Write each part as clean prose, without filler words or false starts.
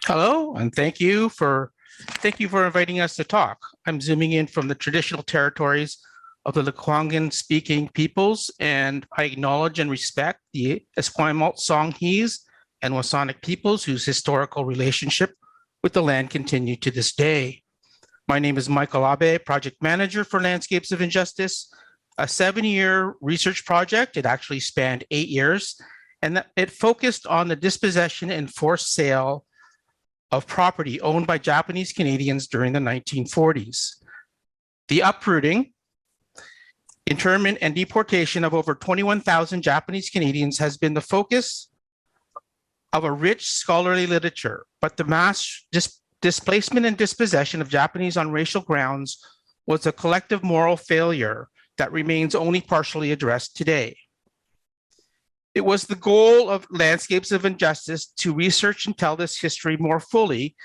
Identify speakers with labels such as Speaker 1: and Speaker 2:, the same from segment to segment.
Speaker 1: Hello, and thank you for inviting us to talk. I'm zooming in from the traditional territories of the Lekwungen-speaking peoples, and I acknowledge and respect the Esquimalt, Songhees, and Wasanic peoples whose historical relationship with the land continue to this day. My name is Michael Abe, project manager for Landscapes of Injustice, a 7-year research project. It actually spanned 8 years, and it focused on the dispossession and forced sale of property owned by Japanese Canadians during the 1940s. The uprooting, internment, and deportation of over 21,000 Japanese Canadians has been the focus of a rich scholarly literature, but the mass displacement and dispossession of Japanese on racial grounds was a collective moral failure that remains only partially addressed today. It was the goal of Landscapes of Injustice to research and tell this history more fully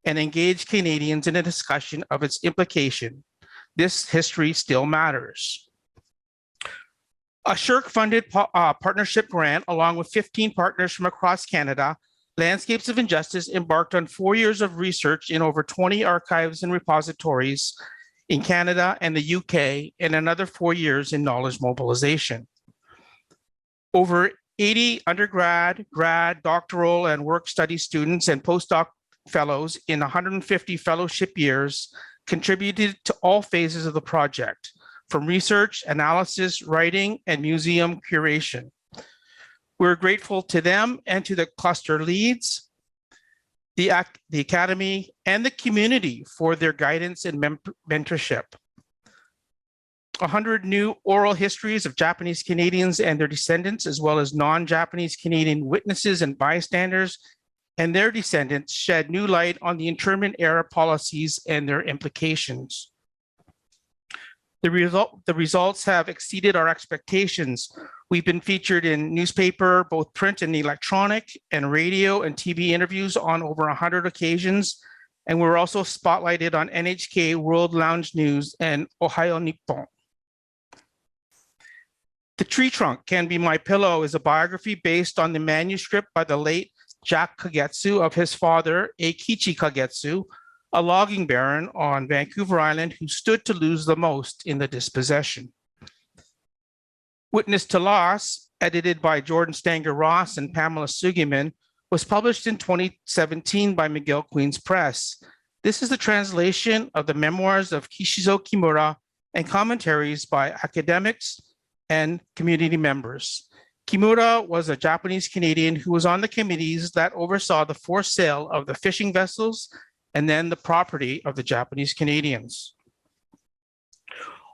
Speaker 1: and engage Canadians in a discussion of its implication. This history still matters. A SSHRC-funded partnership grant, along with 15 partners from across Canada, Landscapes of Injustice embarked on 4 years of research in over 20 archives and repositories in Canada and the UK, and another 4 years in knowledge mobilization. Over 80 undergrad, grad, doctoral, and work study students and postdoc fellows in 150 fellowship years contributed to all phases of the project, from research, analysis, writing, and museum curation. We're grateful to them and to the cluster leads, the Academy, and the community for their guidance and mentorship. 100 new oral histories of Japanese Canadians and their descendants, as well as non-Japanese Canadian witnesses and bystanders and their descendants, shed new light on the internment era policies and their implications. The results have exceeded our expectations. We've been featured in newspaper, both print and electronic, and radio and TV interviews on over 100 occasions. And we're also spotlighted on NHK World Lounge News and Ohio Nippon. The Tree Trunk Can Be My Pillow is a biography based on the manuscript by the late Jack Kagetsu of his father, Eikichi Kagetsu, a logging baron on Vancouver Island who stood to lose the most in the dispossession. Witness to Loss, edited by Jordan Stanger-Ross and Pamela Sugiman, was published in 2017 by McGill Queen's Press. This is the translation of the memoirs of Kishizo Kimura and commentaries by academics and community members. Kimura was a Japanese Canadian who was on the committees that oversaw the forced sale of the fishing vessels and then the property of the Japanese Canadians.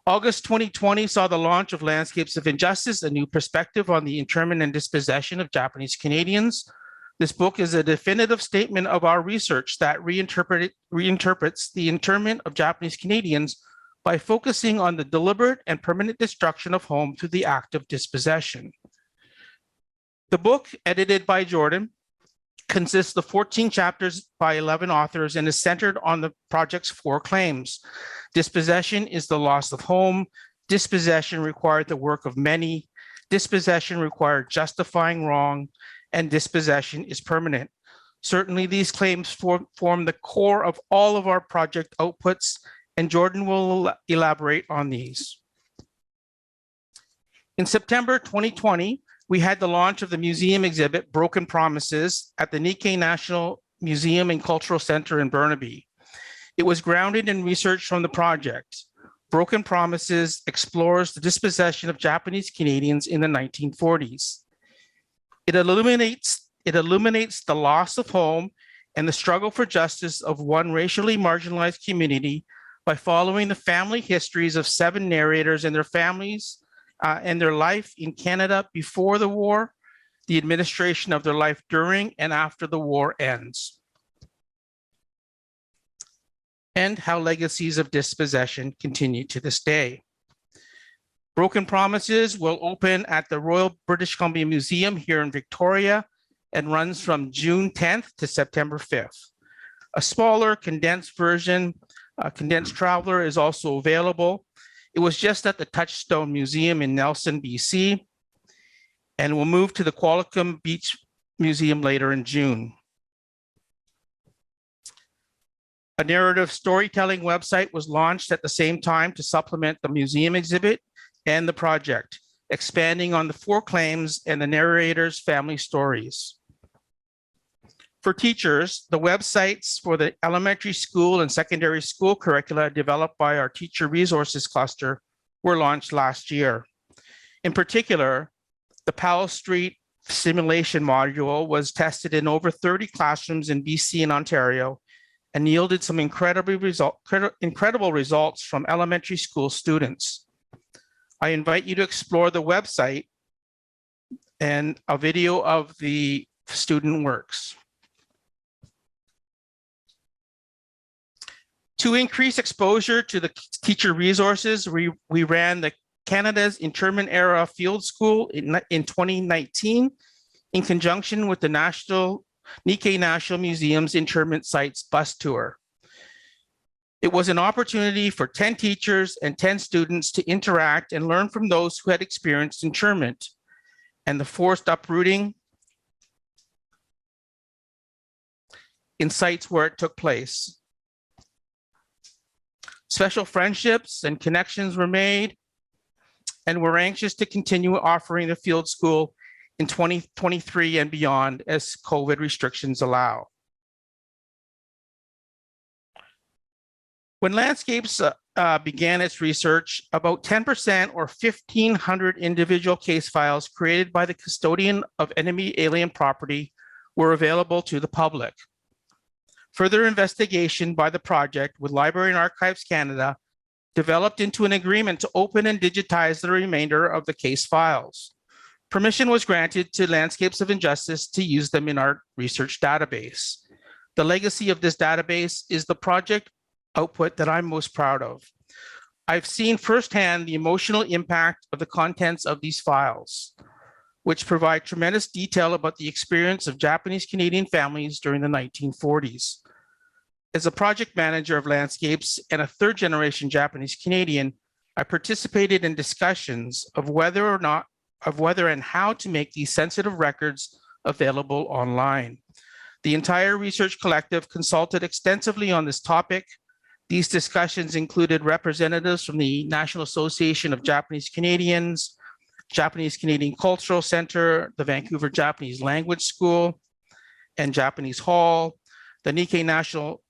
Speaker 1: August 2020 saw the launch of Landscapes of Injustice, a new perspective on the internment and dispossession of Japanese Canadians. This book is a definitive statement of our research that reinterprets the internment of Japanese Canadians by focusing on the deliberate and permanent destruction of home through the act of dispossession. The book, edited by Jordan, consists of 14 chapters by 11 authors and is centered on the project's 4 claims. Dispossession is the loss of home. Dispossession required the work of many. Dispossession required justifying wrong, and dispossession is permanent. Certainly, these claims form the core of all of our project outputs, and Jordan will elaborate on these. In September 2020, we had the launch of the museum exhibit, Broken Promises, at the Nikkei National Museum and Cultural Center in Burnaby. It was grounded in research from the project. Broken Promises explores the dispossession of Japanese Canadians in the 1940s. It illuminates the loss of home and the struggle for justice of one racially marginalized community by following the family histories of 7 narrators and their families and their life in Canada before the war, the administration of their life during and after the war ends, and how legacies of dispossession continue to this day. Broken Promises will open at the Royal British Columbia Museum here in Victoria and runs from June 10th to September 5th. A smaller, condensed version, Condensed Traveler, is also available. It was just at the Touchstone Museum in Nelson, BC, and will move to the Qualicum Beach Museum later in June. A narrative storytelling website was launched at the same time to supplement the museum exhibit and the project, expanding on the 4 claims and the narrator's family stories. For teachers, the websites for the elementary school and secondary school curricula developed by our Teacher Resources Cluster were launched last year. In particular, the Powell Street simulation module was tested in over 30 classrooms in BC and Ontario and yielded some incredible results from elementary school students. I invite you to explore the website and a video of the student works. To increase exposure to the teacher resources, we ran the Canada's Internment Era Field School in 2019 in conjunction with the Nikkei National Museum's Internment Sites bus tour. It was an opportunity for 10 teachers and 10 students to interact and learn from those who had experienced internment and the forced uprooting in sites where it took place. Special friendships and connections were made, and we're anxious to continue offering the field school in 2023 and beyond as COVID restrictions allow. When Landscapes began its research, about 10% or 1,500 individual case files created by the custodian of enemy alien property were available to the public. Further investigation by the project with Library and Archives Canada developed into an agreement to open and digitize the remainder of the case files. Permission was granted to Landscapes of Injustice to use them in our research database. The legacy of this database is the project output that I'm most proud of. I've seen firsthand the emotional impact of the contents of these files, which provide tremendous detail about the experience of Japanese Canadian families during the 1940s. As a project manager of Landscapes and a 3rd-generation Japanese Canadian, I participated in discussions of whether and how to make these sensitive records available online. The entire research collective consulted extensively on this topic. These discussions included representatives from the National Association of Japanese Canadians, Japanese Canadian Cultural Center, the Vancouver Japanese Language School and Japanese Hall, the Nikkei National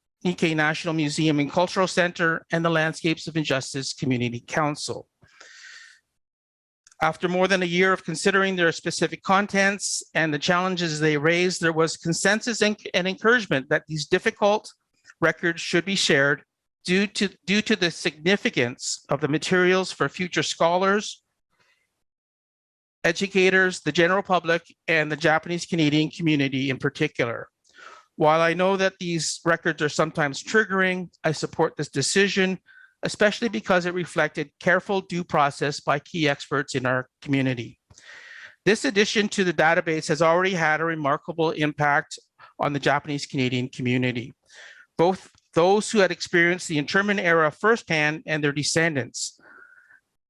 Speaker 1: Museum and Cultural Center, and the Landscapes of Injustice Community Council. After more than a year of considering their specific contents and the challenges they raised, there was consensus and encouragement that these difficult records should be shared due to the significance of the materials for future scholars, educators, the general public, and the Japanese Canadian community in particular. While I know that these records are sometimes triggering, I support this decision, especially because it reflected careful due process by key experts in our community. This addition to the database has already had a remarkable impact on the Japanese Canadian community, both those who had experienced the internment era firsthand and their descendants.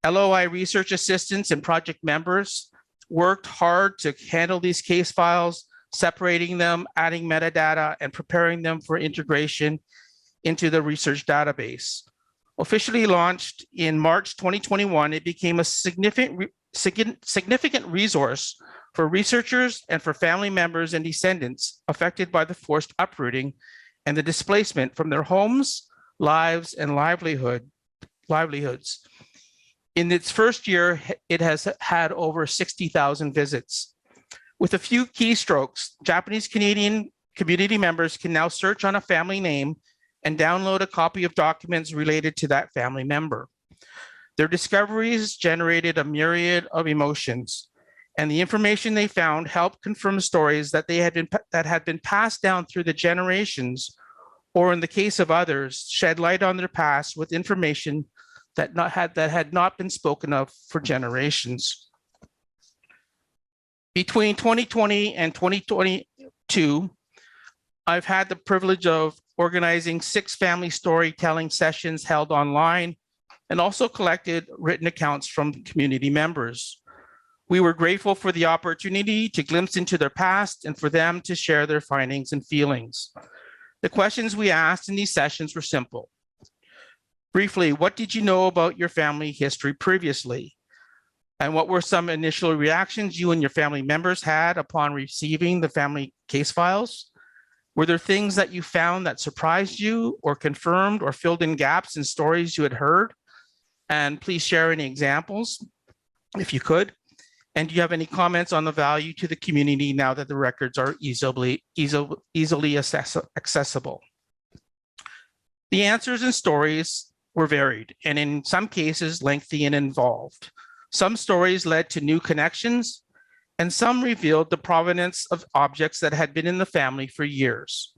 Speaker 1: LOI research assistants and project members worked hard to handle these case files, separating them, adding metadata, and preparing them for integration into the research database. Officially launched in March 2021, it became a significant resource for researchers and for family members and descendants affected by the forced uprooting and the displacement from their homes, lives, and livelihoods. In its first year, it has had over 60,000 visits. With a few keystrokes, Japanese Canadian community members can now search on a family name and download a copy of documents related to that family member. Their discoveries generated a myriad of emotions, and the information they found helped confirm stories that had been passed down through the generations, or in the case of others, shed light on their past with information that had not been spoken of for generations. Between 2020 and 2022, I've had the privilege of organizing 6 family storytelling sessions held online and also collected written accounts from community members. We were grateful for the opportunity to glimpse into their past and for them to share their findings and feelings. The questions we asked in these sessions were simple. Briefly, what did you know about your family history previously? And what were some initial reactions you and your family members had upon receiving the family case files? Were there things that you found that surprised you or confirmed or filled in gaps in stories you had heard? And please share any examples if you could. And do you have any comments on the value to the community now that the records are easily accessible? The answers and stories were varied, and in some cases, lengthy and involved. Some stories led to new connections, and some revealed the provenance of objects that had been in the family for years.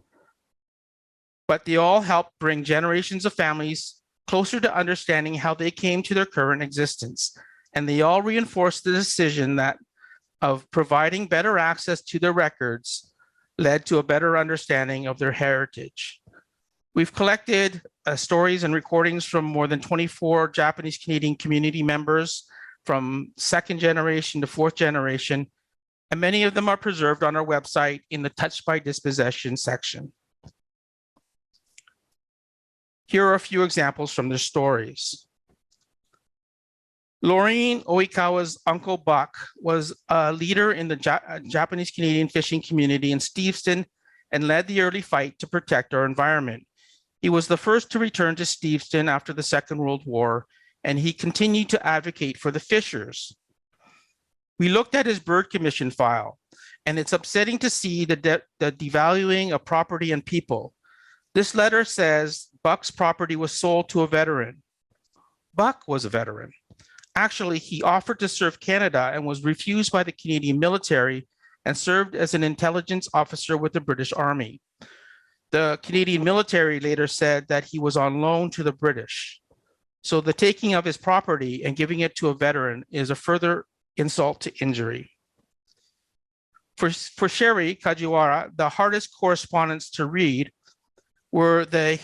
Speaker 1: But they all helped bring generations of families closer to understanding how they came to their current existence. And they all reinforced the decision that of providing better access to their records led to a better understanding of their heritage. We've collected stories and recordings from more than 24 Japanese Canadian community members from second generation to fourth generation, and many of them are preserved on our website in the Touched by Dispossession section. Here are a few examples from their stories. Laureen Oikawa's uncle Buck was a leader in the Japanese Canadian fishing community in Steveston and led the early fight to protect our environment. He was the first to return to Steveston after the Second World War, and he continued to advocate for the fishers. We looked at his bird commission file, and it's upsetting to see the devaluing of property and people. This letter says Buck's property was sold to a veteran. Buck was a veteran. Actually, he offered to serve Canada and was refused by the Canadian military and served as an intelligence officer with the British Army. The Canadian military later said that he was on loan to the British. So the taking of his property and giving it to a veteran is a further insult to injury. For Sherry Kajiwara, the hardest correspondence to read were the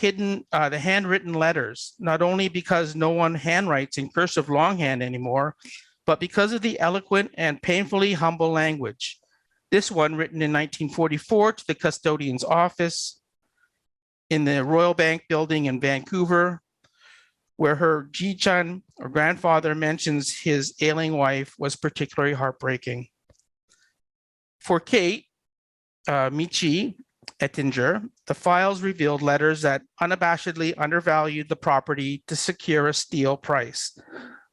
Speaker 1: handwritten letters, not only because no one handwrites in cursive longhand anymore, but because of the eloquent and painfully humble language. This one written in 1944 to the custodian's office in the Royal Bank building in Vancouver, where her Ji-chan, or grandfather, mentions his ailing wife, was particularly heartbreaking. For Kate Michi Ettinger, the files revealed letters that unabashedly undervalued the property to secure a steal price.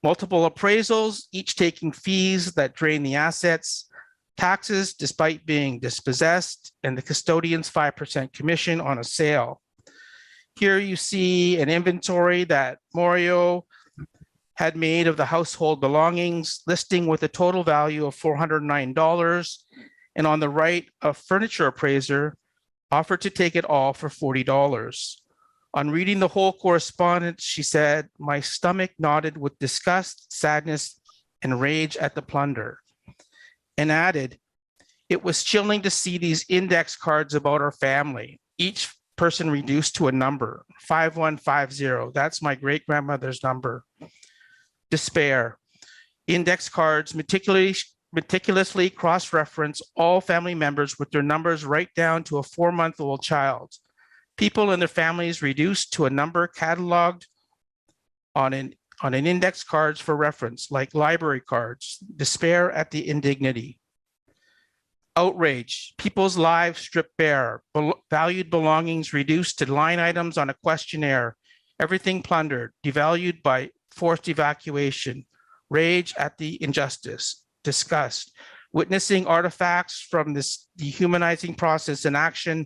Speaker 1: Multiple appraisals, each taking fees that drain the assets, taxes despite being dispossessed, and the custodian's 5% commission on a sale. Here you see an inventory that Morio had made of the household belongings, listing with a total value of $409. And on the right, a furniture appraiser offered to take it all for $40. On reading the whole correspondence, she said, "My stomach knotted with disgust, sadness, and rage at the plunder," and added, "It was chilling to see these index cards about our family, each person reduced to a number, 5150. That's my great-grandmother's number." Despair. Index cards meticulously cross-reference all family members with their numbers right down to a 4-month-old child. People and their families reduced to a number cataloged on an index cards for reference, like library cards. Despair at the indignity. Outrage. People's lives stripped bare, valued belongings reduced to line items on a questionnaire, everything plundered, devalued by forced evacuation. Rage at the injustice. Disgust. Witnessing artifacts from this dehumanizing process in action,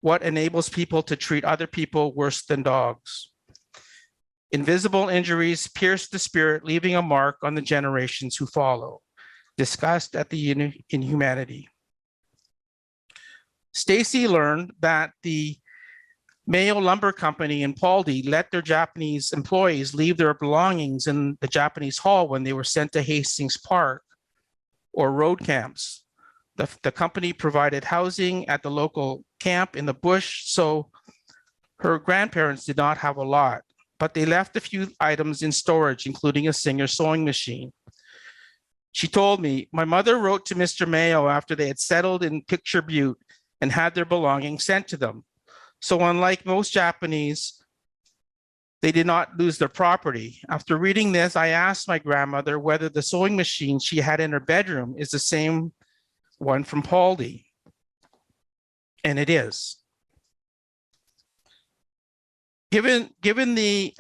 Speaker 1: what enables people to treat other people worse than dogs. Invisible injuries pierce the spirit, leaving a mark on the generations who follow. Disgust at the inhumanity. Stacy learned that the Mayo Lumber Company in Paldi let their Japanese employees leave their belongings in the Japanese hall when they were sent to Hastings Park or road camps. The company provided housing at the local camp in the bush, so her grandparents did not have a lot, but they left a few items in storage, including a Singer sewing machine. She told me, "My mother wrote to Mr. Mayo after they had settled in Picture Butte and had their belongings sent to them. So unlike most Japanese, they did not lose their property. After reading this, I asked my grandmother whether the sewing machine she had in her bedroom is the same one from Paldi. And it is. Given the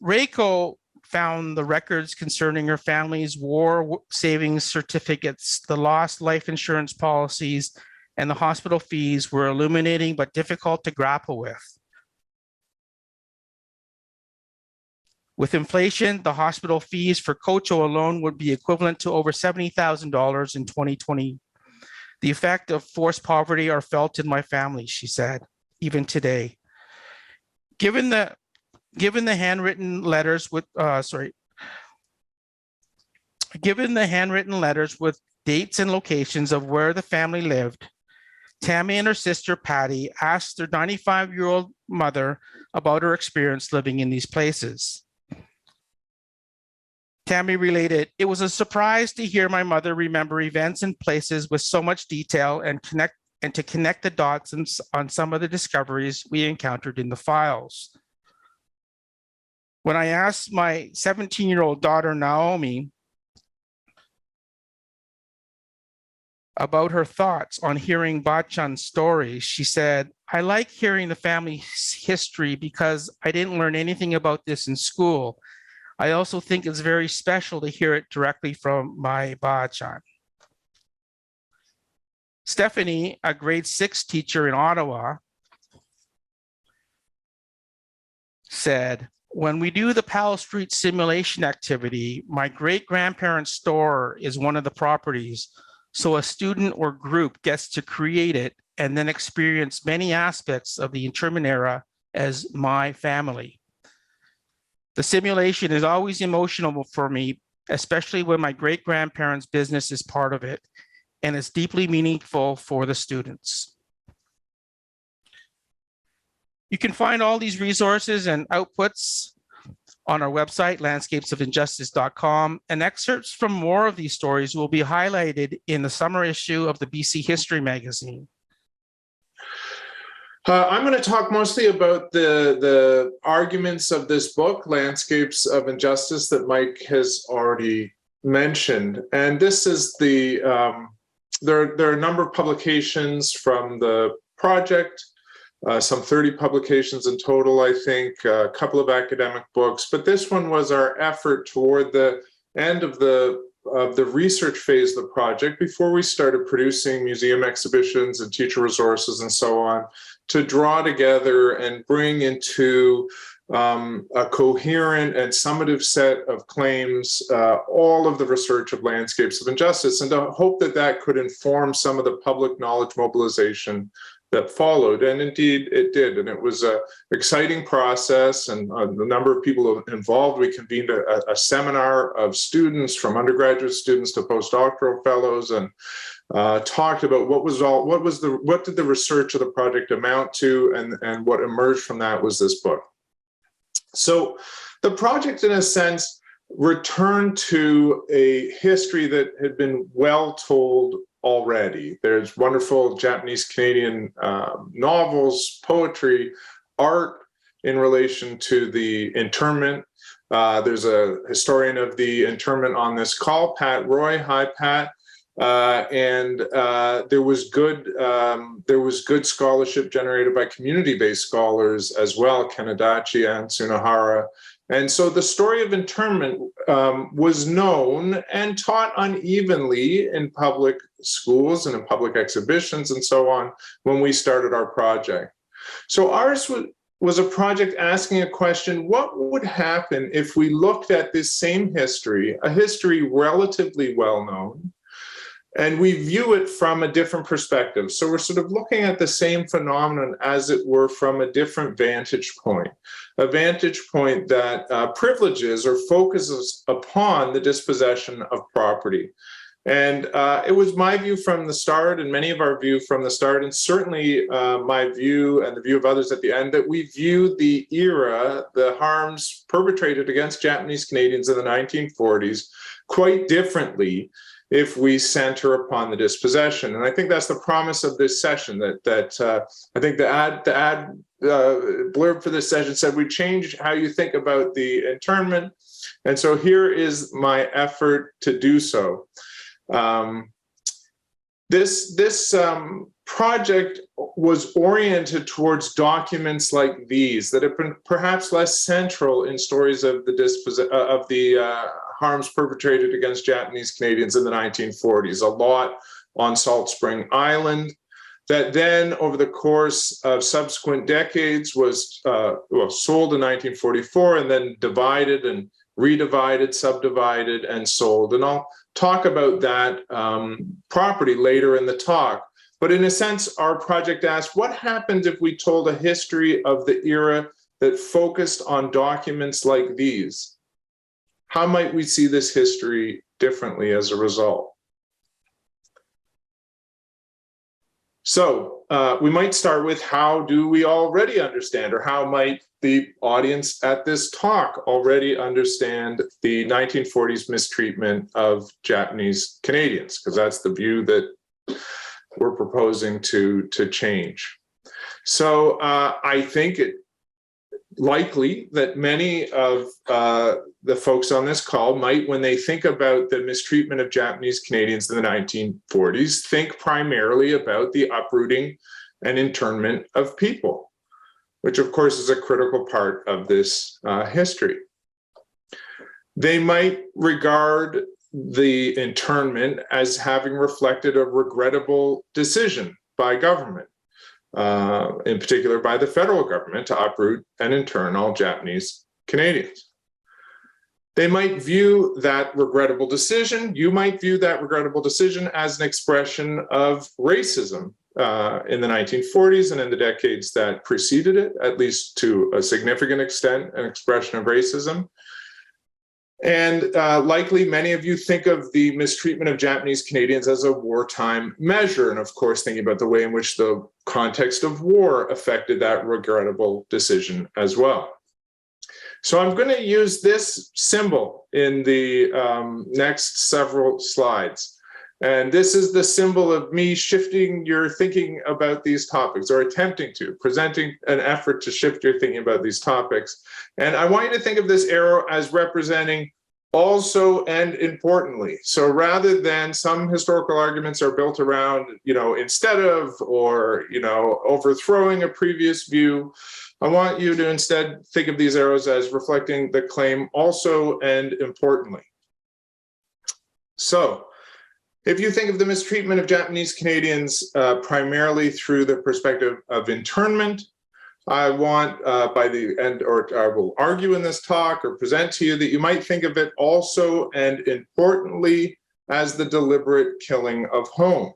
Speaker 1: Reiko found the records concerning her family's war savings certificates, the lost life insurance policies, and the hospital fees were illuminating but difficult to grapple with. With inflation, the hospital fees for Kocho alone would be equivalent to over $70,000 in 2020. The effect of forced poverty are felt in my family, she said, even today. Given the handwritten letters with dates and locations of where the family lived, Tammy and her sister Patty asked their 95-year-old mother about her experience living in these places. Tammy related, "It was a surprise to hear my mother remember events and places with so much detail and to connect the dots on some of the discoveries we encountered in the files. When I asked my 17-year-old daughter, Naomi, about her thoughts on hearing Bachan's stories, she said, I like hearing the family history because I didn't learn anything about this in school. I also think it's very special to hear it directly from my Bachan." Stephanie, a grade 6 teacher in Ottawa, said, "When we do the Powell Street simulation activity, my great-grandparents' store is one of the properties, so a student or group gets to create it and then experience many aspects of the internment era as my family. The simulation is always emotional for me, especially when my great-grandparents' business is part of it, and it's deeply meaningful for the students." You can find all these resources and outputs on our website, landscapesofinjustice.com, and excerpts from more of these stories will be highlighted in the summer issue of the BC History magazine.
Speaker 2: I'm going to talk mostly about the arguments of this book, Landscapes of Injustice, that Mike has already mentioned. And this is there are a number of publications from the project, some 30 publications in total, I think, a couple of academic books. But this one was our effort toward the end of the research phase of the project, before we started producing museum exhibitions and teacher resources and so on, to draw together and bring into a coherent and summative set of claims all of the research of Landscapes of Injustice, and to hope that that could inform some of the public knowledge mobilization that followed. And indeed it did, and it was an exciting process, and the number of people involved. We convened a seminar of students, from undergraduate students to postdoctoral fellows, and talked about what did the research of the project amount to, and what emerged from that was this book. So the project, in a sense, returned to a history that had been well told already. There's wonderful Japanese-Canadian novels, poetry, art in relation to the internment. There's a historian of the internment on this call, Pat Roy. Hi, Pat. And there was good scholarship generated by community-based scholars as well, Kanadachi and Tsunohara. And so the story of internment was known and taught unevenly in public schools and in public exhibitions and so on when we started our project. So ours was a project asking a question: what would happen if we looked at this same history, a history relatively well known, and we view it from a different perspective? So we're sort of looking at the same phenomenon, as it were, from a different vantage point, a vantage point that privileges or focuses upon the dispossession of property. And it was my view from the start, and many of our view from the start, and certainly my view and the view of others at the end, that we viewed the era, the harms perpetrated against Japanese Canadians in the 1940s, quite differently if we center upon the dispossession. And I think that's the promise of this session, that I think the ad blurb for this session said we change how you think about the internment. And so here is my effort to do so. This project was oriented towards documents like these that have been perhaps less central in stories of the harms perpetrated against Japanese Canadians in the 1940s. A lot on Salt Spring Island, that then over the course of subsequent decades was sold in 1944 and then divided and redivided, subdivided, and sold. And I'll talk about that property later in the talk. But in a sense, our project asked, what happens if we told a history of the era that focused on documents like these? How might we see this history differently as a result? So we might start with, how do we already understand, or how might the audience at this talk already understand the 1940s mistreatment of Japanese Canadians? Because that's the view that we're proposing to change. So I think it likely that many of the folks on this call might, when they think about the mistreatment of Japanese Canadians in the 1940s, think primarily about the uprooting and internment of people, which of course is a critical part of this history. They might regard the internment as having reflected a regrettable decision by government, in particular by the federal government, to uproot and intern all Japanese Canadians. They might view that regrettable decision, you might view that regrettable decision as an expression of racism in the 1940s and in the decades that preceded it, at least to a significant extent, an expression of racism. And likely many of you think of the mistreatment of Japanese Canadians as a wartime measure, and of course thinking about the way in which the context of war affected that regrettable decision as well. So I'm going to use this symbol in the next several slides. And this is the symbol of me shifting your thinking about these topics, or attempting to, presenting an effort to shift your thinking about these topics. And I want you to think of this arrow as representing also and importantly. So rather than, some historical arguments are built around, instead of, or, overthrowing a previous view, I want you to instead think of these arrows as reflecting the claim also and importantly. So, if you think of the mistreatment of Japanese Canadians primarily through the perspective of internment, I want by the end, or I will argue in this talk or present to you, that you might think of it also and importantly as the deliberate killing of home.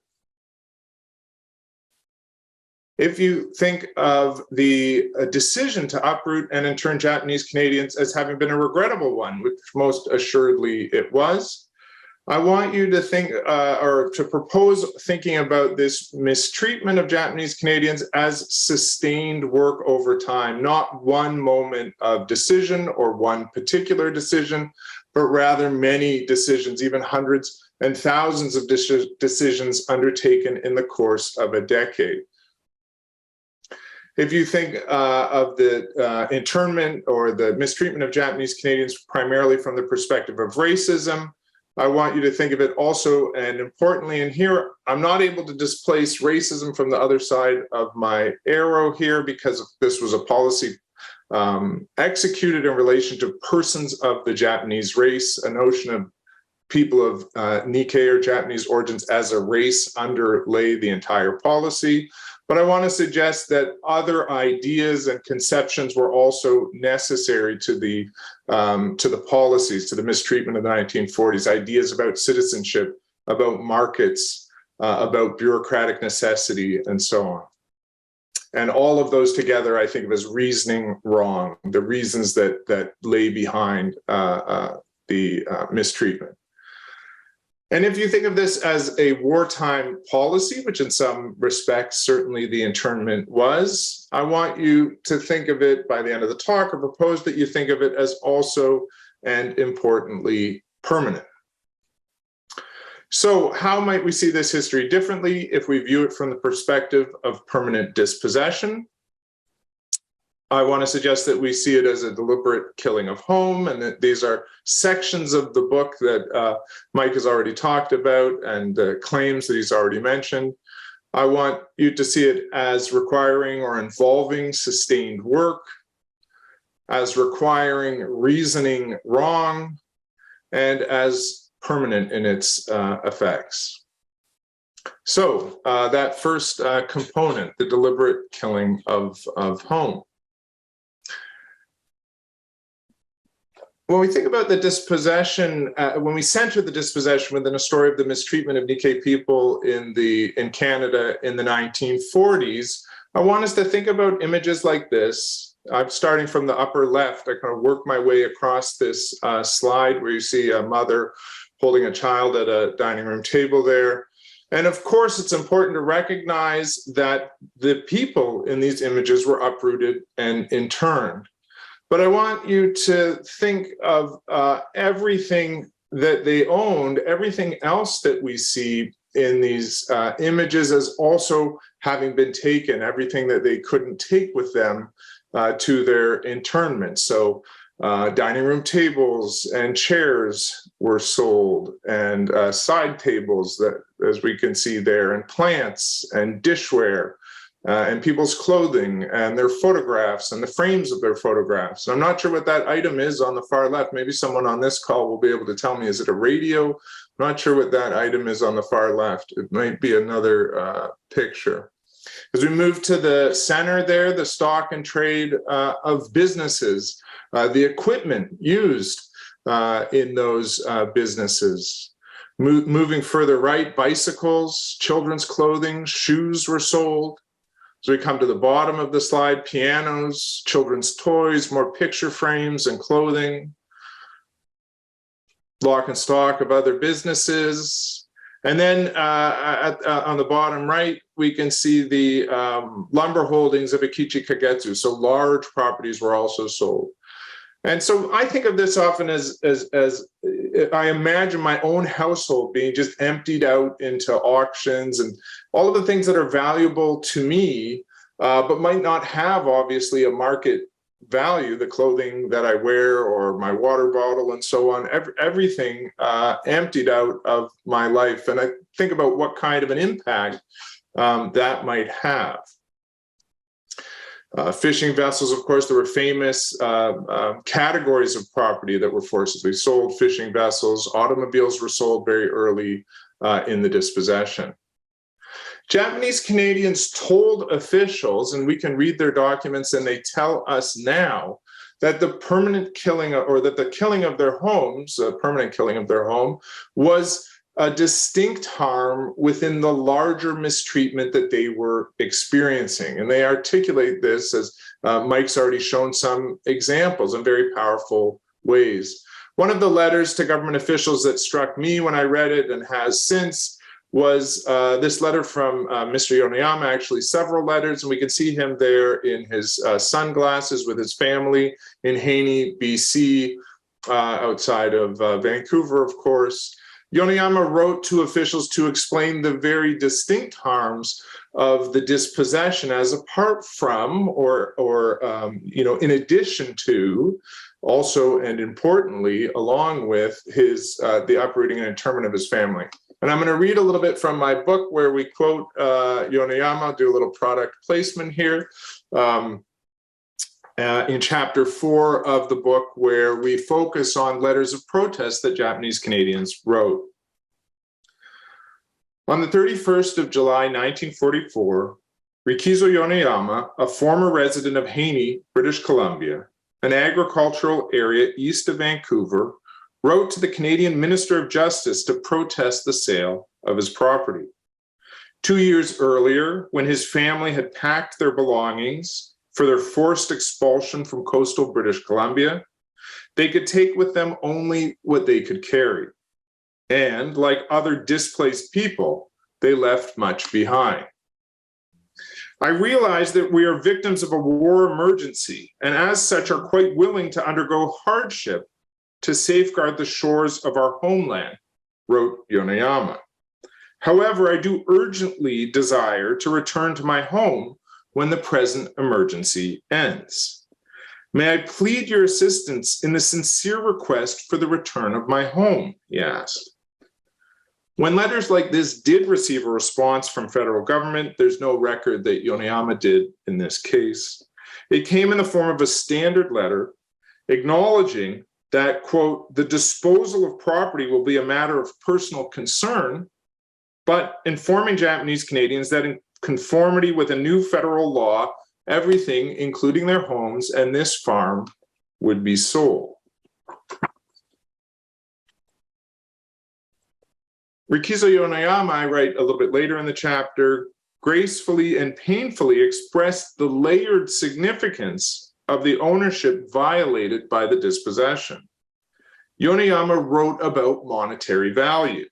Speaker 2: If you think of the decision to uproot and intern Japanese Canadians as having been a regrettable one, which most assuredly it was, I want you to think, or to propose thinking about this mistreatment of Japanese Canadians as sustained work over time, not one moment of decision or one particular decision, but rather many decisions, even hundreds and thousands of decisions undertaken in the course of a decade. If you think of the internment or the mistreatment of Japanese Canadians primarily from the perspective of racism, I want you to think of it also and importantly, and here I'm not able to displace racism from the other side of my arrow here because this was a policy executed in relation to persons of the Japanese race. A notion of people of Nikkei or Japanese origins as a race underlay the entire policy. But I want to suggest that other ideas and conceptions were also necessary to the policies, to the mistreatment of the 1940s. Ideas about citizenship, about markets, about bureaucratic necessity, and so on. And all of those together, I think of as reasoning wrong, the reasons that lay behind the mistreatment. And if you think of this as a wartime policy, which in some respects certainly the internment was, I want you to think of it by the end of the talk, or propose that you think of it as also and importantly permanent. So how might we see this history differently if we view it from the perspective of permanent dispossession? I want to suggest that we see it as a deliberate killing of home, and that these are sections of the book that Mike has already talked about and claims that he's already mentioned. I want you to see it as requiring or involving sustained work, as requiring reasoning wrong, and as permanent in its effects. So that first component, the deliberate killing of home. When we think about the dispossession, when we center the dispossession within a story of the mistreatment of Nikkei people in Canada in the 1940s, I want us to think about images like this. I'm starting from the upper left. I kind of work my way across this slide where you see a mother holding a child at a dining room table there. And of course, it's important to recognize that the people in these images were uprooted and interned. But I want you to think of everything that they owned, everything else that we see in these images as also having been taken, everything that they couldn't take with them to their internment. So dining room tables and chairs were sold, and side tables, that, as we can see there, and plants and dishware. And people's clothing and their photographs and the frames of their photographs. I'm not sure what that item is on the far left. Maybe someone on this call will be able to tell me, is it a radio? I'm not sure what that item is on the far left. It might be another picture. As we move to the center there, the stock and trade of businesses, the equipment used in those businesses. Moving further right, bicycles, children's clothing, shoes were sold. So we come to the bottom of the slide, pianos, children's toys, more picture frames and clothing, lock and stock of other businesses. And then on the bottom right, we can see the lumber holdings of Akichi Kagetsu. So large properties were also sold. And so I think of this often as I imagine my own household being just emptied out into auctions and all of the things that are valuable to me, but might not have obviously a market value, the clothing that I wear or my water bottle and so on, everything emptied out of my life. And I think about what kind of an impact that might have. Fishing vessels, of course, there were famous categories of property that were forcibly sold. Fishing vessels, automobiles were sold very early in the dispossession. Japanese Canadians told officials, and we can read their documents, and they tell us now that the permanent killing, or that the killing of their homes, a permanent killing of their home, was a distinct harm within the larger mistreatment that they were experiencing. And they articulate this, as Mike's already shown some examples, in very powerful ways. One of the letters to government officials that struck me when I read it, and has since, was this letter from Mr. Yoneyama, actually several letters, and we can see him there in his sunglasses with his family in Haney, BC, outside of Vancouver, of course. Yoneyama wrote to officials to explain the very distinct harms of the dispossession, as apart from, or in addition to, also and importantly, along with his the uprooting and internment of his family. And I'm going to read a little bit from my book where we quote Yoneyama, do a little product placement here. In chapter 4 of the book, where we focus on letters of protest that Japanese Canadians wrote. On the 31st of July, 1944, Rikizo Yoneyama, a former resident of Haney, British Columbia, an agricultural area east of Vancouver, wrote to the Canadian Minister of Justice to protest the sale of his property. 2 years earlier, when his family had packed their belongings for their forced expulsion from coastal British Columbia, they could take with them only what they could carry. And like other displaced people, they left much behind. I realize that we are victims of a war emergency, and as such are quite willing to undergo hardship to safeguard the shores of our homeland, wrote Yoneyama. However, I do urgently desire to return to my home when the present emergency ends, May I plead your assistance in the sincere request for the return of my home, he asked. When letters like this did receive a response from federal government, there's no record that Yoneyama did in this case. It came in the form of a standard letter acknowledging that, quote, the disposal of property will be a matter of personal concern, but informing Japanese Canadians that in conformity with a new federal law, everything, including their homes and this farm, would be sold. Rikizo Yoneyama, I write a little bit later in the chapter, gracefully and painfully expressed the layered significance of the ownership violated by the dispossession. Yoneyama wrote about monetary value.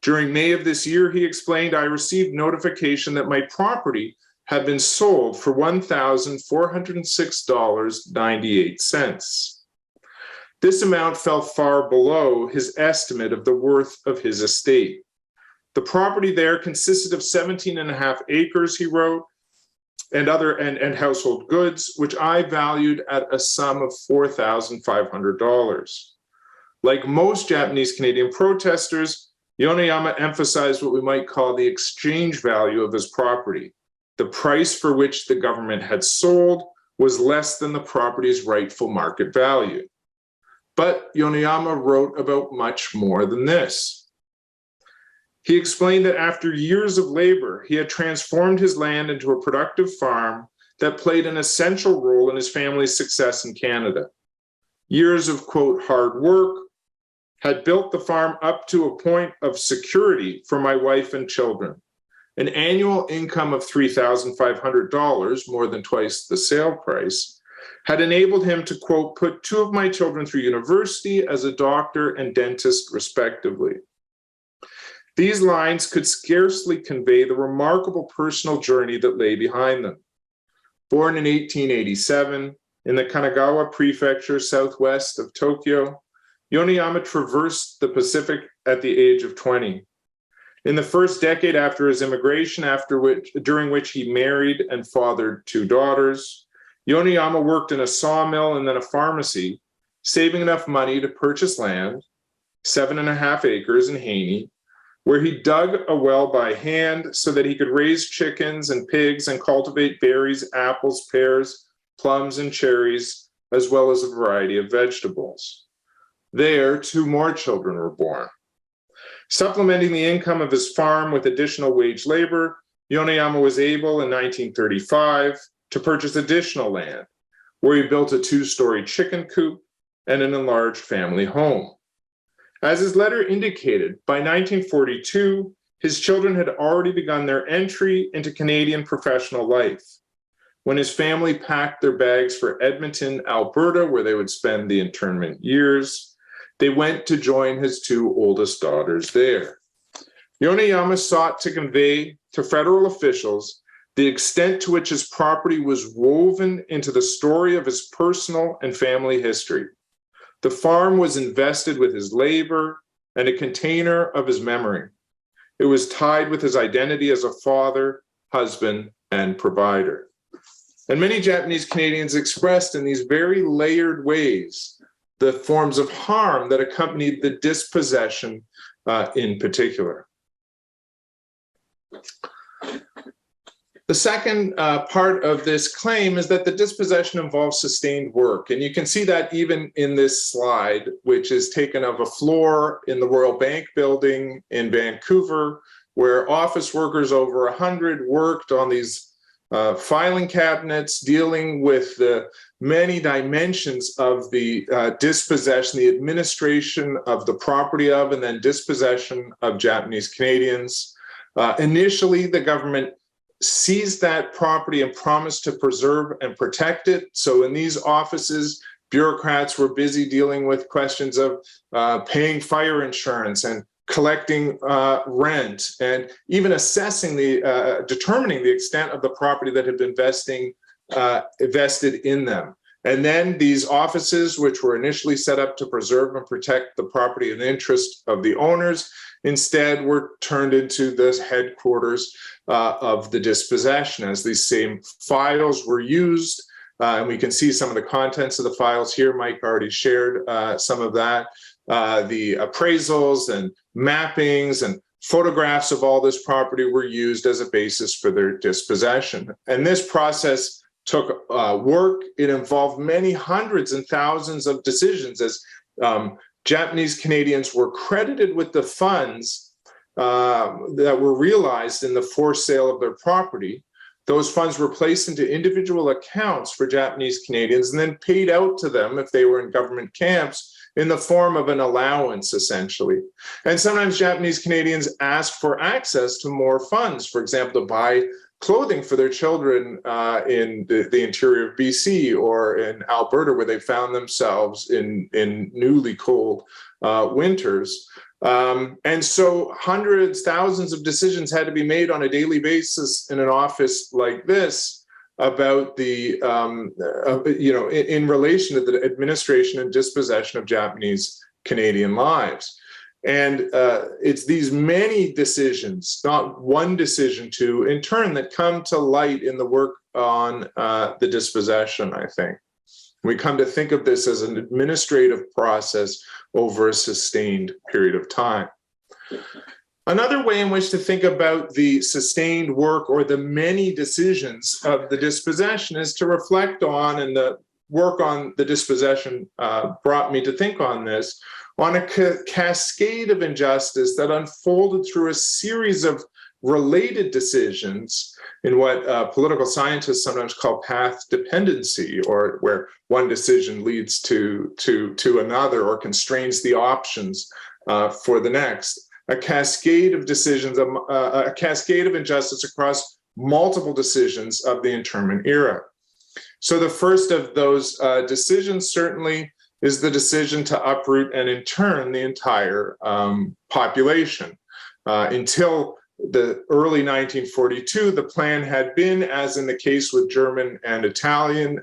Speaker 2: During May of this year, he explained, I received notification that my property had been sold for $1,406.98. This amount fell far below his estimate of the worth of his estate. The property there consisted of 17.5 acres, he wrote, and household goods, which I valued at a sum of $4,500. Like most Japanese Canadian protesters, Yoneyama emphasized what we might call the exchange value of his property. The price for which the government had sold was less than the property's rightful market value. But Yoneyama wrote about much more than this. He explained that after years of labor, he had transformed his land into a productive farm that played an essential role in his family's success in Canada. Years of, quote, hard work had built the farm up to a point of security for my wife and children. An annual income of $3,500, more than twice the sale price, had enabled him to, quote, put 2 of my children through university as a doctor and dentist, respectively. These lines could scarcely convey the remarkable personal journey that lay behind them. Born in 1887 in the Kanagawa Prefecture, southwest of Tokyo, Yoneyama traversed the Pacific at the age of 20. In the first decade after his immigration, during which he married and fathered 2 daughters, Yoneyama worked in a sawmill and then a pharmacy, saving enough money to purchase land, 7.5 acres in Haney, where he dug a well by hand so that he could raise chickens and pigs and cultivate berries, apples, pears, plums, and cherries, as well as a variety of vegetables. There, 2 more children were born. Supplementing the income of his farm with additional wage labor, Yoneyama was able in 1935 to purchase additional land, where he built a 2-story chicken coop and an enlarged family home. As his letter indicated, by 1942, his children had already begun their entry into Canadian professional life. When his family packed their bags for Edmonton, Alberta, where they would spend the internment years, they went to join his 2 oldest daughters there. Yoneyama sought to convey to federal officials the extent to which his property was woven into the story of his personal and family history. The farm was invested with his labor and a container of his memory. It was tied with his identity as a father, husband, and provider. And many Japanese Canadians expressed in these very layered ways the forms of harm that accompanied the dispossession in particular. The second part of this claim is that the dispossession involves sustained work. And you can see that even in this slide, which is taken of a floor in the Royal Bank building in Vancouver, where office workers over 100 worked on these filing cabinets, dealing with the many dimensions of the dispossession, the administration of the property of, and then dispossession of Japanese Canadians. Initially, the government seized that property and promised to preserve and protect it. So in these offices, bureaucrats were busy dealing with questions of paying fire insurance and collecting rent, and even assessing determining the extent of the property that had been invested in them. And then these offices, which were initially set up to preserve and protect the property and interest of the owners, instead were turned into the headquarters of the dispossession, as these same files were used And we can see some of the contents of the files here. Mike already shared some of that. The appraisals and mappings and photographs of all this property were used as a basis for their dispossession. And this process took work. It involved many hundreds and thousands of decisions as Japanese Canadians were credited with the funds that were realized in the forced sale of their property. Those funds were placed into individual accounts for Japanese Canadians and then paid out to them if they were in government camps in the form of an allowance, essentially. And sometimes Japanese Canadians asked for access to more funds, for example, to buy clothing for their children in the interior of BC or in Alberta, where they found themselves in newly cold winters. And so hundreds, thousands of decisions had to be made on a daily basis in an office like this about the, in relation to the administration and dispossession of Japanese Canadian lives. And it's these many decisions, not one decision to, in turn, that come to light in the work on the dispossession, I think. We come to think of this as an administrative process over a sustained period of time. Another way in which to think about the sustained work or the many decisions of the dispossession is to reflect on, and the work on the dispossession brought me to think on this, on a cascade of injustice that unfolded through a series of related decisions in what political scientists sometimes call path dependency, or where one decision leads to another or constrains the options for the next. A cascade of decisions, a cascade of injustice across multiple decisions of the internment era. So the first of those decisions certainly is the decision to uproot and intern the entire population. Until the early 1942, the plan had been, as in the case with German and Italian,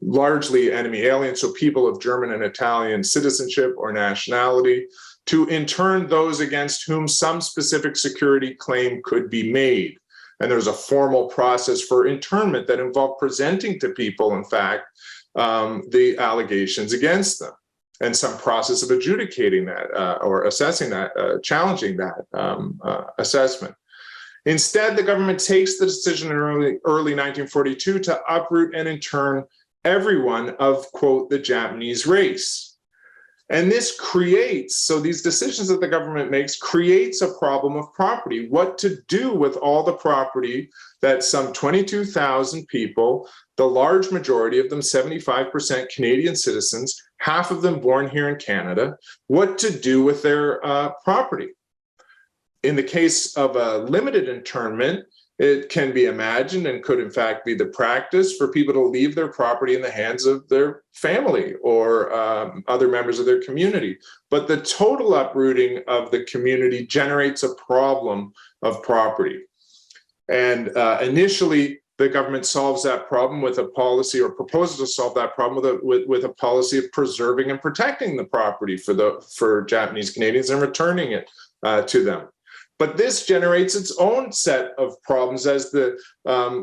Speaker 2: largely enemy aliens, so people of German and Italian citizenship or nationality, to intern those against whom some specific security claim could be made. And there's a formal process for internment that involved presenting to people, in fact, the allegations against them, and some process of adjudicating that or assessing that, challenging that assessment. Instead, the government takes the decision in early 1942 to uproot and intern everyone of, quote, the Japanese race. And this creates, so these decisions that the government makes creates a problem of property. What to do with all the property that some 22,000 people, the large majority of them, 75% Canadian citizens, half of them born here in Canada, what to do with their property. In the case of a limited internment, it can be imagined and could in fact be the practice for people to leave their property in the hands of their family or other members of their community. But the total uprooting of the community generates a problem of property. And initially, the government solves that problem with a policy, or proposes to solve that problem with a policy of preserving and protecting the property for Japanese Canadians and returning it to them. But this generates its own set of problems as the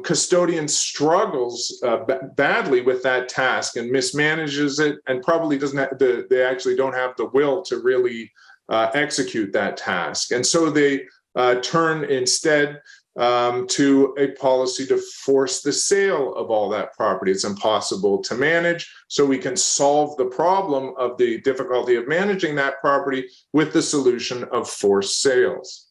Speaker 2: custodian struggles badly with that task and mismanages it, and probably doesn't have they actually don't have the will to really execute that task. And so they turn instead to a policy to force the sale of all that property. It's impossible to manage, so we can solve the problem of the difficulty of managing that property with the solution of forced sales.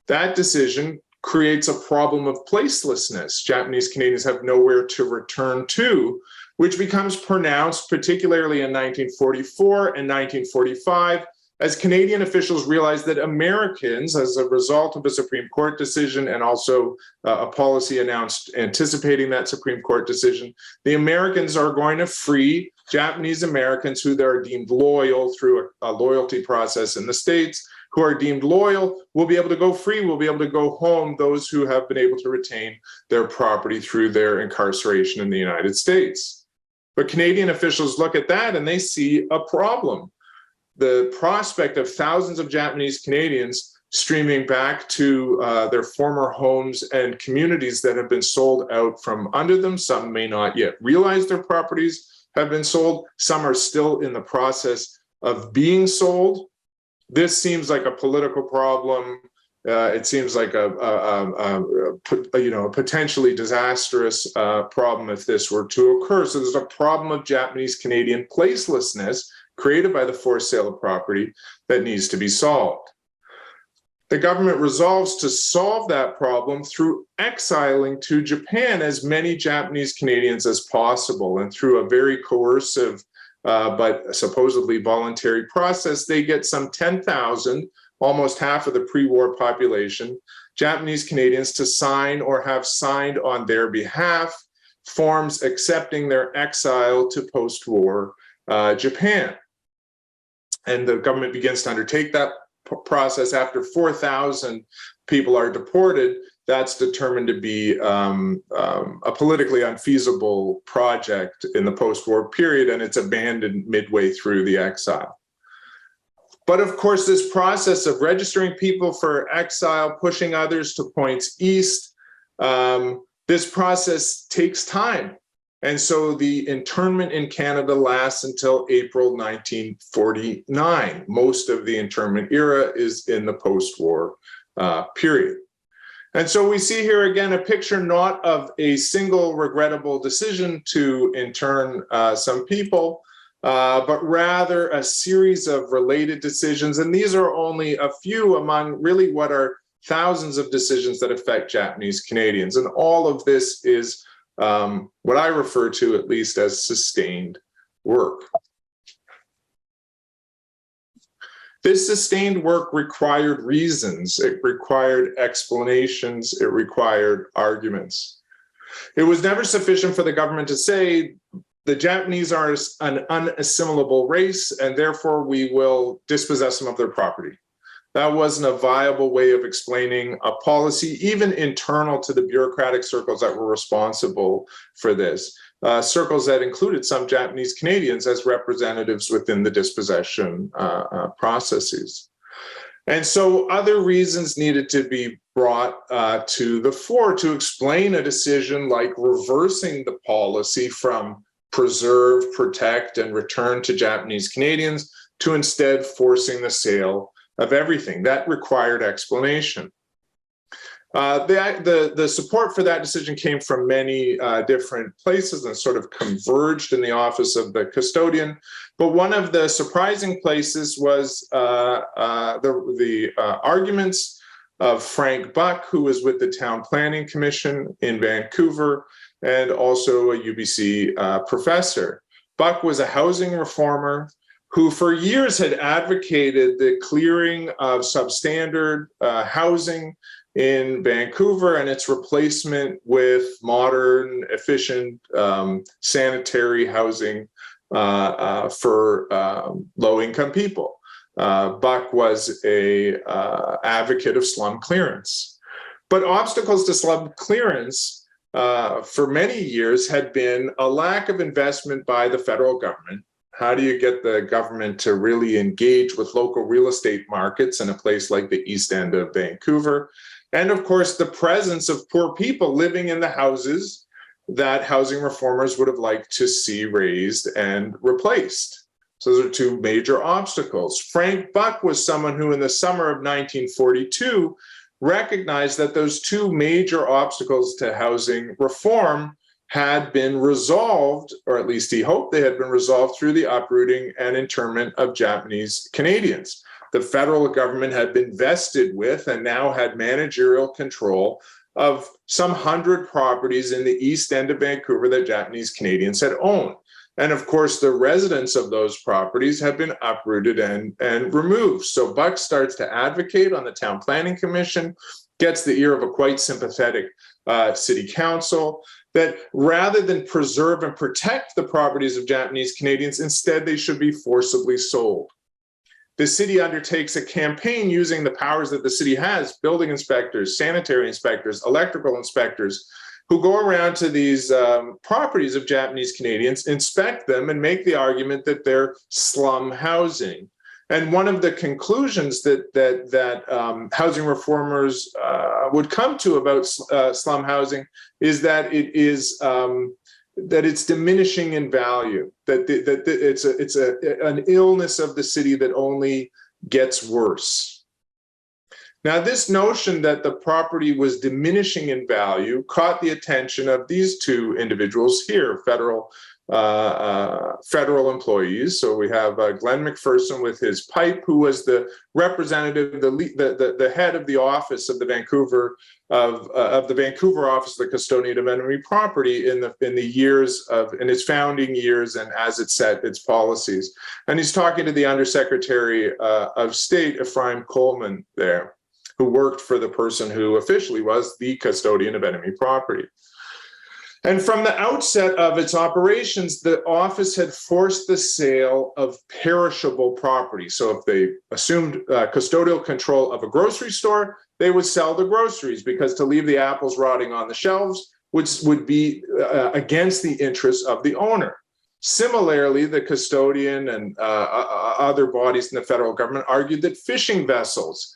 Speaker 2: That decision creates a problem of placelessness. Japanese Canadians have nowhere to return to, which becomes pronounced particularly in 1944 and 1945, as Canadian officials realized that Americans, as a result of a Supreme Court decision and also a policy announced anticipating that Supreme Court decision, the Americans are going to free Japanese Americans who are deemed loyal through a loyalty process in the States, who are deemed loyal will be able to go free, will be able to go home, those who have been able to retain their property through their incarceration in the United States. But Canadian officials look at that and they see a problem. The prospect of thousands of Japanese Canadians streaming back to their former homes and communities that have been sold out from under them. Some may not yet realize their properties have been sold. Some are still in the process of being sold. This seems like a political problem. It seems like a potentially disastrous problem if this were to occur. So there's a problem of Japanese-Canadian placelessness created by the forced sale of property that needs to be solved. The government resolves to solve that problem through exiling to Japan as many Japanese Canadians as possible. And through a very coercive but supposedly voluntary process, they get some 10,000, almost half of the pre-war population, Japanese Canadians to sign or have signed on their behalf forms accepting their exile to post-war Japan. And the government begins to undertake that process. After 4,000 people are deported, that's determined to be a politically unfeasible project in the post-war period, and it's abandoned midway through the exile. But of course, this process of registering people for exile, pushing others to points east, this process takes time. And so the internment in Canada lasts until April 1949. Most of the internment era is in the post-war period. And so we see here again a picture not of a single regrettable decision to intern some people, but rather a series of related decisions. And these are only a few among really what are thousands of decisions that affect Japanese Canadians. And all of this is what I refer to at least as sustained work. This sustained work required reasons, it required explanations, it required arguments. It was never sufficient for the government to say the Japanese are an unassimilable race and therefore we will dispossess them of their property. That wasn't a viable way of explaining a policy, even internal to the bureaucratic circles that were responsible for this, circles that included some Japanese Canadians as representatives within the dispossession processes. And so other reasons needed to be brought to the fore to explain a decision like reversing the policy from preserve, protect, and return to Japanese Canadians to instead forcing the sale of everything. That required explanation. The support for that decision came from many different places and sort of converged in the office of the custodian. But one of the surprising places was the arguments of Frank Buck, who was with the Town Planning Commission in Vancouver, and also a UBC professor. Buck was a housing reformer who for years had advocated the clearing of substandard housing in Vancouver and its replacement with modern, efficient, sanitary housing for low-income people. Buck was an advocate of slum clearance. But obstacles to slum clearance for many years had been a lack of investment by the federal government. How do you get the government to really engage with local real estate markets in a place like the East End of Vancouver? And of course, the presence of poor people living in the houses that housing reformers would have liked to see raised and replaced. So those are two major obstacles. Frank Buck was someone who in the summer of 1942 recognized that those two major obstacles to housing reform had been resolved, or at least he hoped they had been resolved through the uprooting and internment of Japanese Canadians. The federal government had been vested with and now had managerial control of some 100 properties in the East End of Vancouver that Japanese Canadians had owned. And of course, the residents of those properties have been uprooted and removed. So Buck starts to advocate on the Town Planning Commission, gets the ear of a quite sympathetic city council, that rather than preserve and protect the properties of Japanese Canadians, instead they should be forcibly sold. The city undertakes a campaign using the powers that the city has, building inspectors, sanitary inspectors, electrical inspectors, who go around to these properties of Japanese Canadians, inspect them, and make the argument that they're slum housing. And one of the conclusions that housing reformers would come to about slum housing is that it's diminishing in value, that it's an illness of the city that only gets worse. Now, this notion that the property was diminishing in value caught the attention of these two individuals here, federal employees. So we have Glenn McPherson with his pipe, who was the representative, the head of the office of the Vancouver office of the custodian of enemy property in its founding years and as it set its policies. And he's talking to the Undersecretary of State, Ephraim Coleman, there, who worked for the person who officially was the custodian of enemy property. And from the outset of its operations, the office had forced the sale of perishable property. So if they assumed custodial control of a grocery store, they would sell the groceries, because to leave the apples rotting on the shelves would be against the interests of the owner. Similarly, the custodian and other bodies in the federal government argued that fishing vessels,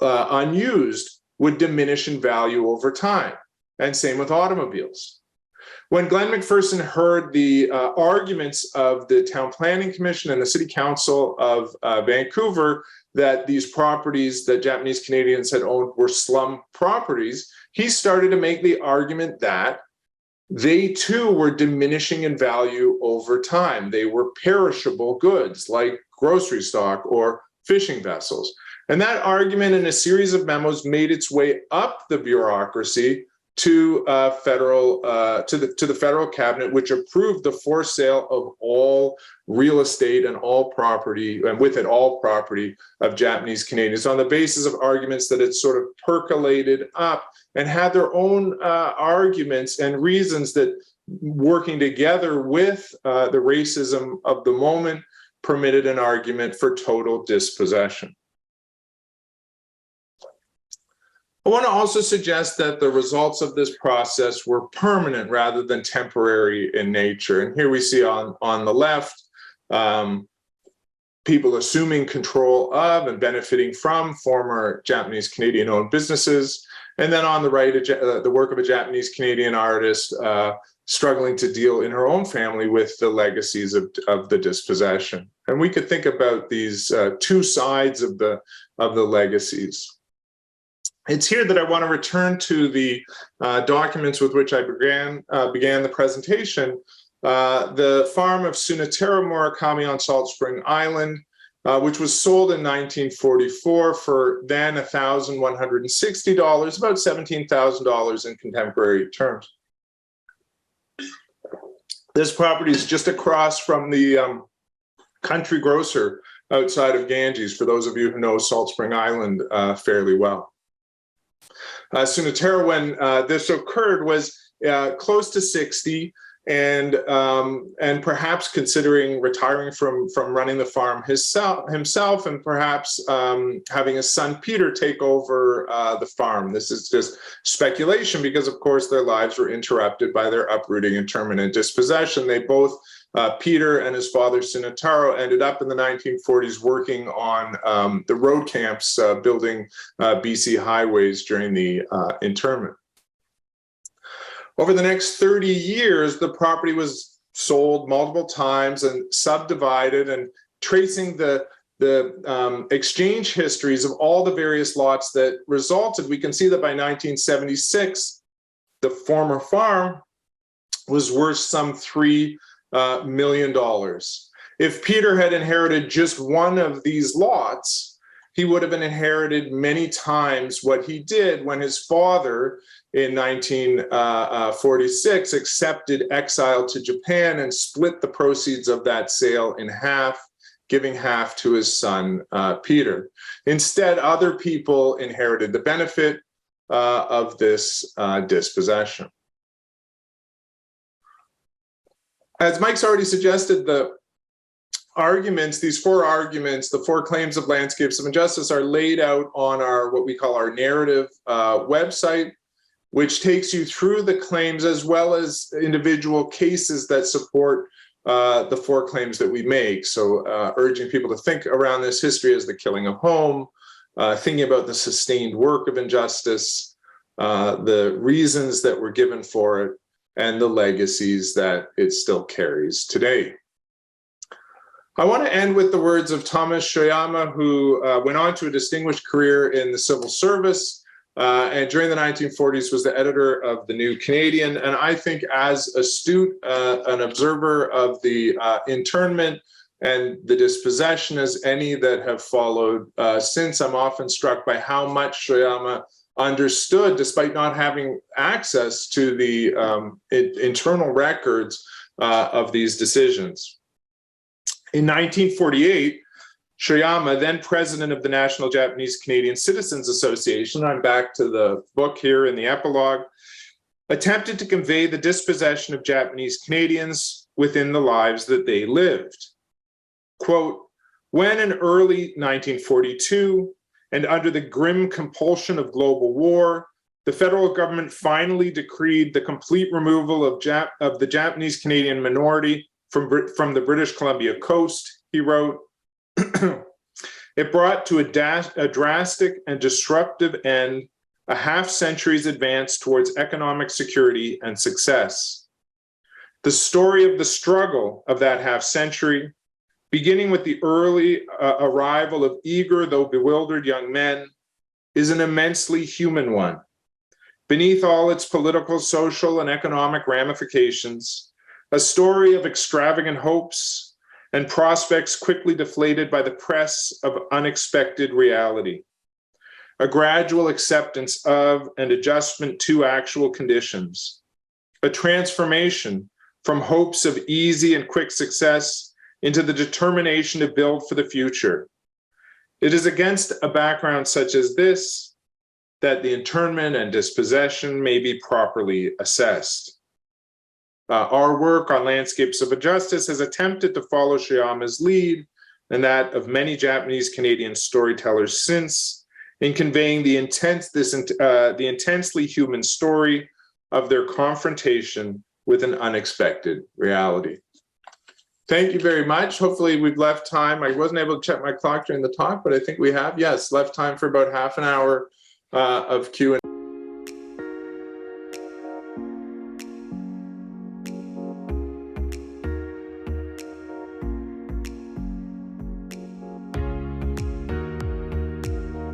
Speaker 2: unused, would diminish in value over time. And same with automobiles. When Glenn McPherson heard the arguments of the Town Planning Commission and the City Council of Vancouver that these properties that Japanese Canadians had owned were slum properties, he started to make the argument that they too were diminishing in value over time. They were perishable goods like grocery stock or fishing vessels. And that argument in a series of memos made its way up the bureaucracy to the federal cabinet, which approved the forced sale of all real estate and all property, and with it all property of Japanese Canadians, on the basis of arguments that had sort of percolated up and had their own arguments and reasons that, working together with the racism of the moment, permitted an argument for total dispossession. I want to also suggest that the results of this process were permanent rather than temporary in nature. And here we see on the left, people assuming control of and benefiting from former Japanese Canadian-owned businesses. And then on the right, the work of a Japanese Canadian artist struggling to deal in her own family with the legacies of the dispossession. And we could think about these two sides of the legacies. It's here that I want to return to the documents with which I began the presentation. The farm of Tsunetaro Murakami on Salt Spring Island, which was sold in 1944 for then $1,160, about $17,000 in contemporary terms. This property is just across from the country grocer outside of Ganges, for those of you who know Salt Spring Island fairly well. Tsunetaro, when this occurred, was close to 60 and perhaps considering retiring from running the farm himself, and perhaps having his son Peter take over the farm. This is just speculation because, of course, their lives were interrupted by their uprooting, internment, and dispossession. They both, Peter and his father Tsunetaro, ended up in the 1940s working on the road camps, building BC highways during the internment. Over the next 30 years, the property was sold multiple times and subdivided, and tracing the exchange histories of all the various lots that resulted, we can see that by 1976, the former farm was worth some $3 million. If Peter had inherited just one of these lots, he would have inherited many times what he did when his father in 1946 accepted exile to Japan and split the proceeds of that sale in half, giving half to his son, Peter. Instead, other people inherited the benefit of this dispossession. As Mike's already suggested, the arguments, these four arguments, the four claims of landscapes of injustice, are laid out on our, what we call our narrative website, which takes you through the claims as well as individual cases that support the four claims that we make. So urging people to think around this history as the killing of home, thinking about the sustained work of injustice, the reasons that were given for it, and the legacies that it still carries today. I want to end with the words of Thomas Shoyama, who went on to a distinguished career in the civil service, and during the 1940s was the editor of the New Canadian. And I think as astute an observer of the internment and the dispossession as any that have followed since, I'm often struck by how much Shoyama understood, despite not having access to the internal records of these decisions. In 1948, Shoyama, then president of the National Japanese Canadian Citizens Association, I'm back to the book here in the epilogue, attempted to convey the dispossession of Japanese Canadians within the lives that they lived. Quote, when in early 1942, and under the grim compulsion of global war, the federal government finally decreed the complete removal of the Japanese Canadian minority from the British Columbia coast, he wrote, it brought to a drastic and disruptive end a half-century's advance towards economic security and success. The story of the struggle of that half-century, beginning with the early arrival of eager though bewildered young men, is an immensely human one. Beneath all its political, social, and economic ramifications, a story of extravagant hopes and prospects quickly deflated by the press of unexpected reality. A gradual acceptance of and adjustment to actual conditions. A transformation from hopes of easy and quick success into the determination to build for the future. It is against a background such as this that the internment and dispossession may be properly assessed. Our work on landscapes of injustice has attempted to follow Shoyama's lead and that of many Japanese Canadian storytellers since in conveying the intensely human story of their confrontation with an unexpected reality. Thank you very much. Hopefully we've left time. I wasn't able to check my clock during the talk, but I think we have, yes, left time for about half an hour of Q&A.